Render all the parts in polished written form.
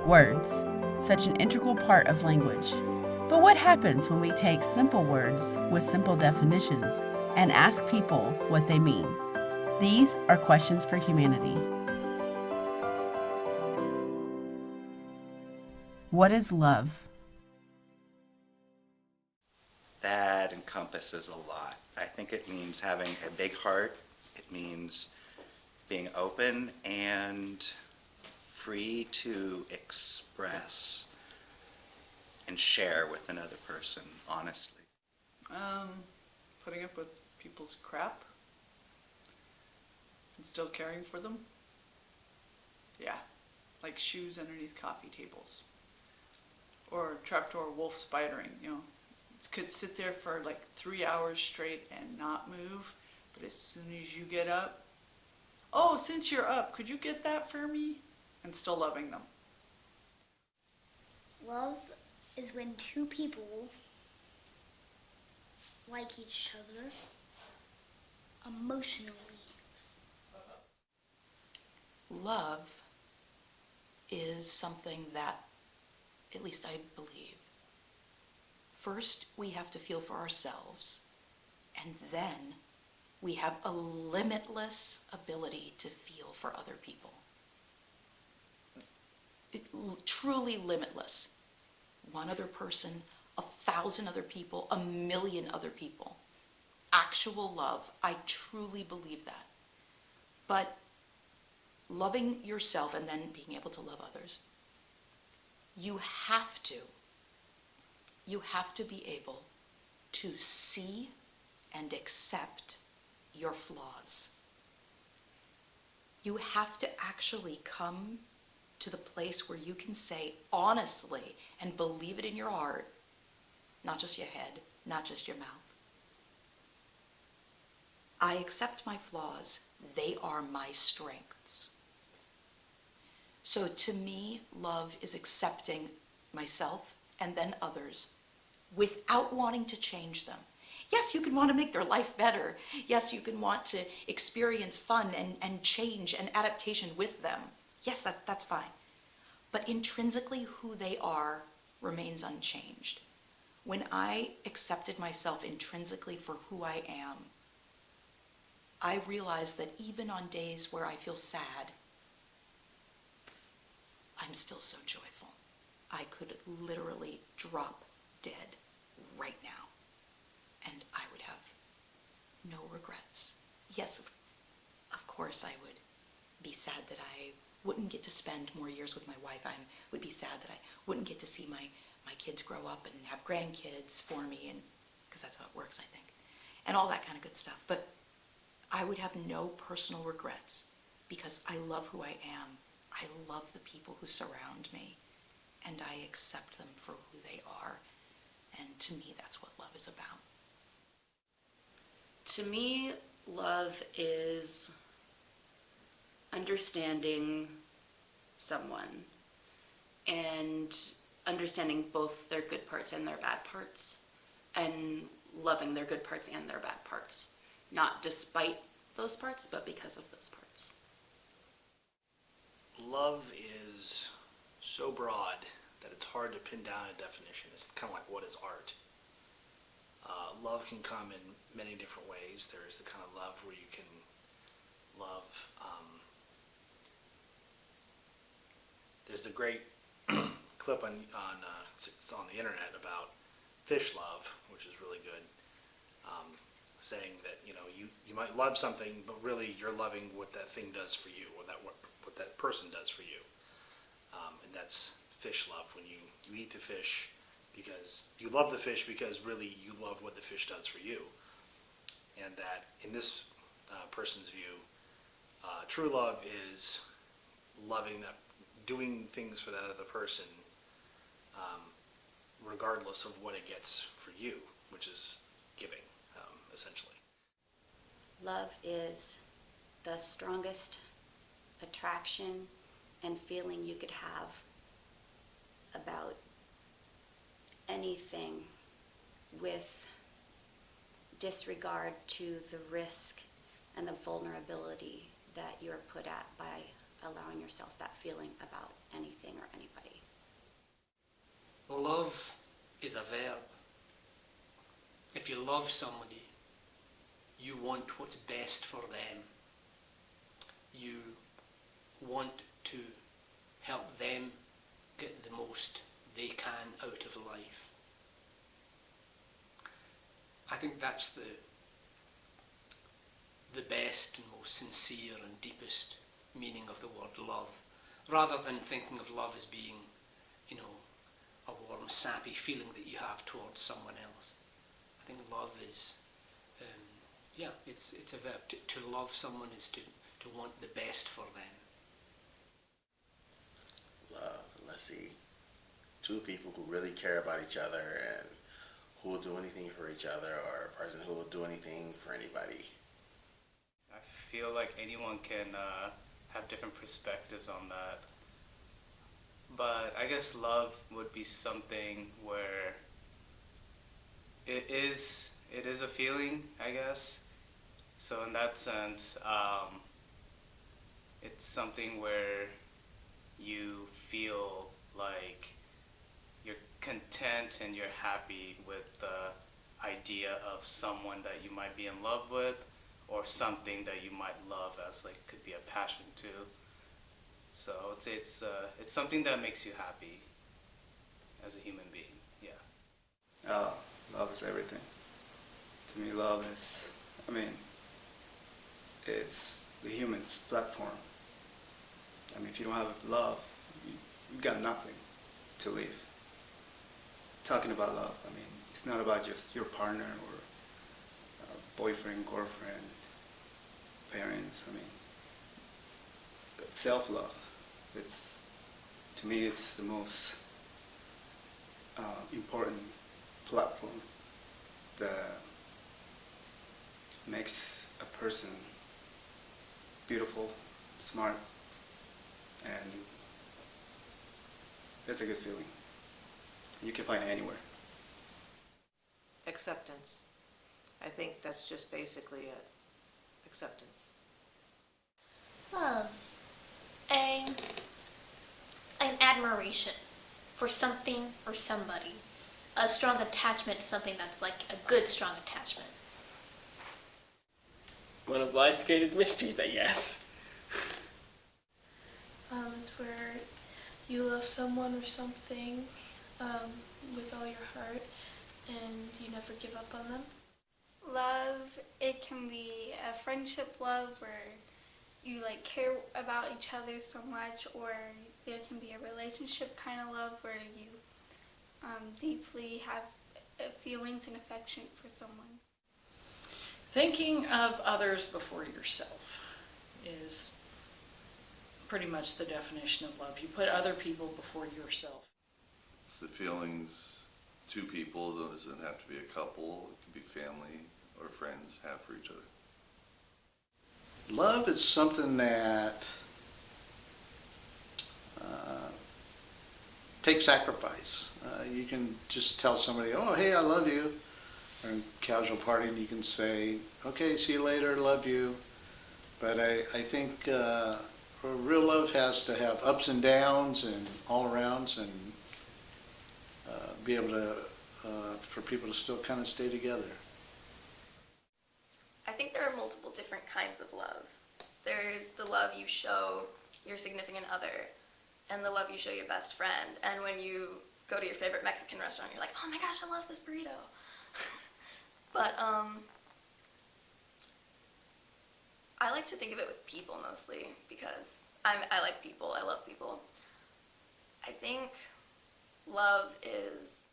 Words, such an integral part of language. But what happens when we take simple words with simple definitions and ask people what they mean? These are questions for humanity. What is love? That encompasses a lot. I think it means having a big heart. It means being open and free to express and share with another person, honestly. Putting up with people's crap and still caring for them. Yeah, like shoes underneath coffee tables. Or trapdoor wolf spidering, It could sit there for like 3 hours straight and not move, but as soon as you get up, oh, since you're up, could you get that for me? And still loving them. Love is when two people like each other emotionally. Love is something that, at least I believe, first we have to feel for ourselves, and then we have a limitless ability to feel for other people. Truly limitless. One other person, 1,000 other people, 1,000,000 other people. Actual love, I truly believe that. But loving yourself and then being able to love others, you have to be able to see and accept your flaws. You have to actually come to the place where you can say honestly and believe it in your heart, not just your head, not just your mouth, I accept my flaws. They are my strengths. So to me, love is accepting myself and then others without wanting to change them. Yes, you can want to make their life better. Yes, you can want to experience fun and change and adaptation with them. Yes, that's fine. But intrinsically, who they are remains unchanged. When I accepted myself intrinsically for who I am, I realized that even on days where I feel sad, I'm still so joyful. I could literally drop dead right now, and I would have no regrets. Yes, of course I would be sad that I wouldn't get to spend more years with my wife. I would be sad that I wouldn't get to see my kids grow up and have grandkids for me, and because that's how it works, I think, and all that kind of good stuff. But I would have no personal regrets because I love who I am. I love the people who surround me, and I accept them for who they are. And to me, that's what love is about. To me, love is understanding someone and understanding both their good parts and their bad parts, and loving their good parts and their bad parts, not despite those parts, but because of those parts. Love is so broad that it's hard to pin down a definition. It's kind of like, what is art? Love can come in many different ways. There is the kind of love where you can love. There's a great clip on the internet about fish love, which is really good, saying that you might love something, but really you're loving what that thing does for you, or what that person does for you, and that's fish love. When you eat the fish because you love the fish because really you love what the fish does for you, and that in this person's view, true love is loving that, doing things for that other person, regardless of what it gets for you, which is giving, essentially. Love is the strongest attraction and feeling you could have about anything, with disregard to the risk and the vulnerability that you're put at by allowing yourself that feeling about anything or anybody. Love is a verb. If you love somebody, you want what's best for them. You want to help them get the most they can out of life. I think that's the best and most sincere and deepest meaning of the word love, rather than thinking of love as being, a warm, sappy feeling that you have towards someone else. I think love is, it's a verb. To love someone is to want the best for them. Love, let's see, two people who really care about each other and who will do anything for each other, or a person who will do anything for anybody. I feel like anyone can have different perspectives on that. But I guess love would be something where it is a feeling, I guess. So in that sense, it's something where you feel like you're content and you're happy with the idea of someone that you might be in love with, or something that you might love as like could be a passion too. So I would say it's something that makes you happy as a human being. Yeah. Love is everything. To me, love is, it's the human's platform. If you don't have love, you've got nothing to live. Talking about love, it's not about just your partner or boyfriend, girlfriend, parents. It's self-love. To me, it's the most important platform that makes a person beautiful, smart, and that's a good feeling. You can find it anywhere. Acceptance. I think that's just basically it. Acceptance. Love. An admiration for something or somebody. A strong attachment to something that's like a good, strong attachment. One of life's greatest mysteries, I guess. It's where you love someone or something with all your heart and you never give up on them. Love, it can be a friendship love where you care about each other so much, or there can be a relationship kind of love where you deeply have feelings and affection for someone. Thinking of others before yourself is pretty much the definition of love. You put other people before yourself. It's the feelings two people, it doesn't have to be a couple, it can be family or friends, have for each other. Love is something that takes sacrifice. You can just tell somebody, oh, hey, I love you. Or in casual partying, you can say, okay, see you later, love you. But I think real love has to have ups and downs and all arounds, and be able to, for people to still kind of stay together. I think there are multiple different kinds of love. There's the love you show your significant other, and the love you show your best friend. And when you go to your favorite Mexican restaurant, you're like, oh my gosh, I love this burrito. But I like to think of it with people mostly, because I like people, I love people. I think love is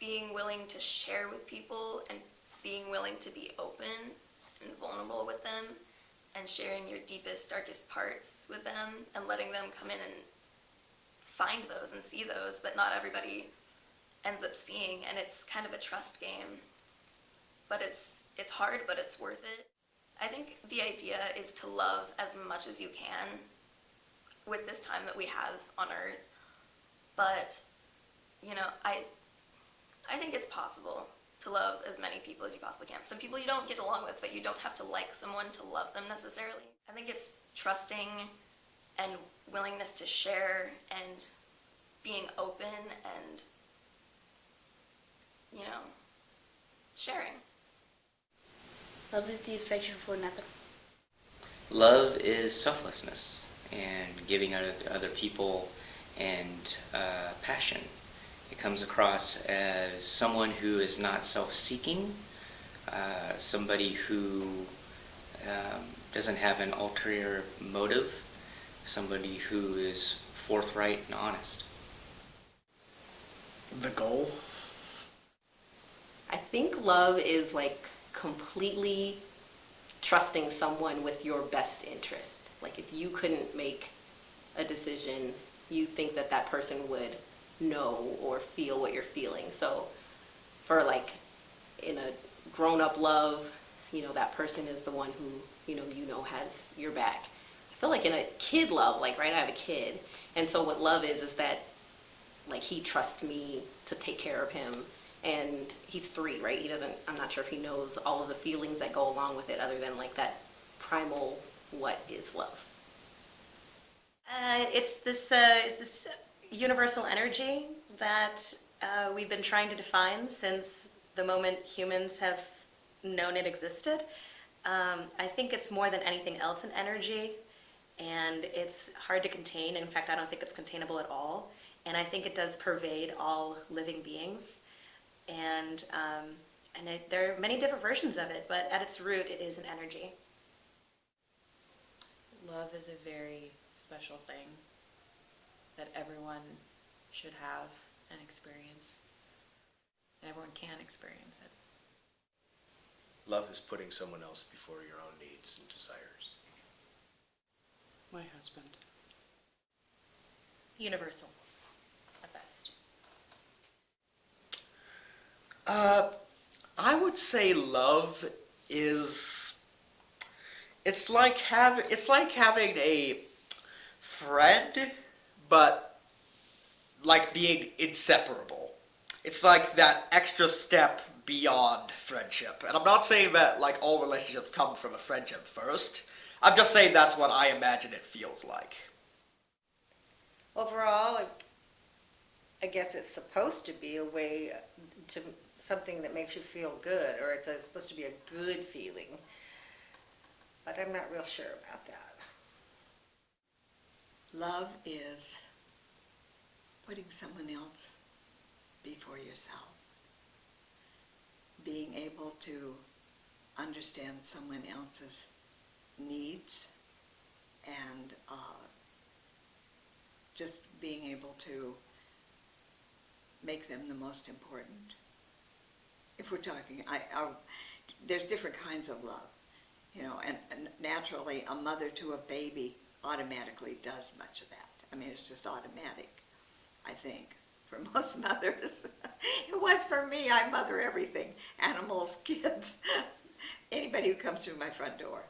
being willing to share with people and being willing to be open and vulnerable with them, and sharing your deepest, darkest parts with them, and letting them come in and find those and see those that not everybody ends up seeing. And it's kind of a trust game, but it's hard, but it's worth it. I think the idea is to love as much as you can with this time that we have on Earth. But, I think it's possible to love as many people as you possibly can. Some people you don't get along with, but you don't have to like someone to love them necessarily. I think it's trusting and willingness to share and being open and, sharing. Love is the affection for another. Love is selflessness and giving other people and passion. It comes across as someone who is not self-seeking, somebody who doesn't have an ulterior motive, somebody who is forthright and honest. The goal? I think love is like completely trusting someone with your best interest. Like if you couldn't make a decision, you think that that person would know or feel what you're feeling. So for like in a grown-up love, that person is the one who, has your back. I feel like in a kid love, like, right, I have a kid. And so what love is that like he trusts me to take care of him. And he's 3, right? I'm not sure if he knows all of the feelings that go along with it other than like that primal, what is love? It's this universal energy that we've been trying to define since the moment humans have known it existed. I think it's more than anything else an energy, and it's hard to contain. In fact, I don't think it's containable at all. And I think it does pervade all living beings. And there are many different versions of it, but at its root, it is an energy. Love is a very special thing that everyone should have and experience. Everyone can experience it. Love is putting someone else before your own needs and desires. My husband. Universal, at best. I would say love is, it's like having a friend, but like being inseparable. It's like that extra step beyond friendship. And I'm not saying that like all relationships come from a friendship first. I'm just saying that's what I imagine it feels like. Overall, I guess it's supposed to be a way to something that makes you feel good, or it's supposed to be a good feeling. But I'm not real sure about that. Love is putting someone else before yourself. Being able to understand someone else's needs and just being able to make them the most important. If we're talking, there's different kinds of love, and naturally a mother to a baby automatically does much of that. I mean, it's just automatic, I think, for most mothers. It was for me. I mother everything, animals, kids, anybody who comes through my front door.